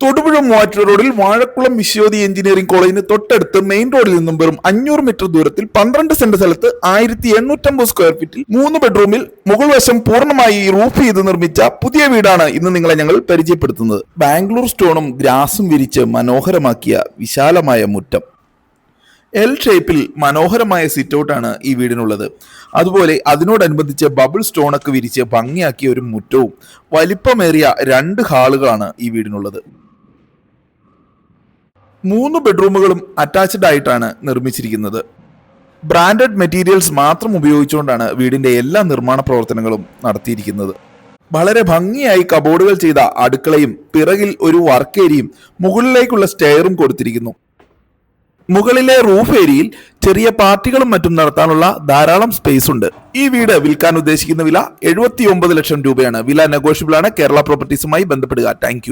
തൊടുപുഴ മൂവാറ്റുപുഴ റോഡിൽ വാഴക്കുളം വിശ്വതി എഞ്ചിനീയറിംഗ് കോളേജിന് തൊട്ടടുത്ത് മെയിൻ റോഡിൽ നിന്നും വെറും 500 മീറ്റർ ദൂരത്തിൽ 12 സെന്റ് സ്ഥലത്ത് 1850 സ്ക്വയർ ഫീറ്റിൽ 3 ബെഡ്റൂമിൽ മുകൾ വശം പൂർണ്ണമായി റൂഫ് ചെയ്ത് നിർമ്മിച്ച പുതിയ വീടാണ് ഇന്ന് നിങ്ങളെ ഞങ്ങൾ പരിചയപ്പെടുത്തുന്നത്. ബാംഗ്ലൂർ സ്റ്റോണും ഗ്രാസും വിരിച്ച് മനോഹരമാക്കിയ വിശാലമായ മുറ്റം, എൽ ഷേപ്പിൽ മനോഹരമായ സിറ്റൗട്ടാണ് ഈ വീടിനുള്ളത്. അതുപോലെ അതിനോടനുബന്ധിച്ച് ബബിൾ സ്റ്റോണൊക്കെ വിരിച്ച് ഭംഗിയാക്കിയ ഒരു മുറ്റവും വലിപ്പമേറിയ 2 ഹാളുകളാണ് ഈ വീടിനുള്ളത്. 3 ബെഡ്റൂമുകളും അറ്റാച്ച്ഡ് ആയിട്ടാണ് നിർമ്മിച്ചിരിക്കുന്നത്. ബ്രാൻഡഡ് മെറ്റീരിയൽസ് മാത്രം ഉപയോഗിച്ചുകൊണ്ടാണ് വീടിന്റെ എല്ലാ നിർമ്മാണ പ്രവർത്തനങ്ങളും നടത്തിയിരിക്കുന്നത്. വളരെ ഭംഗിയായി കബോർഡുകൾ ചെയ്ത അടുക്കളയും പിറകിൽ ഒരു വർക്ക് ഏരിയയും മുകളിലേക്കുള്ള സ്റ്റെയറും കൊടുത്തിരിക്കുന്നു. മുകളിലെ റൂഫ് ഏരിയയിൽ ചെറിയ പാർട്ടികളും മറ്റും നടത്താനുള്ള ധാരാളം സ്പേസ് ഉണ്ട്. ഈ വീട് വിൽക്കാൻ ഉദ്ദേശിക്കുന്ന വില 79 ലക്ഷം രൂപയാണ്. വില നെഗോഷ്യബിൾ ആണ്. കേരള പ്രോപ്പർട്ടീസുമായി ബന്ധപ്പെടുക. താങ്ക്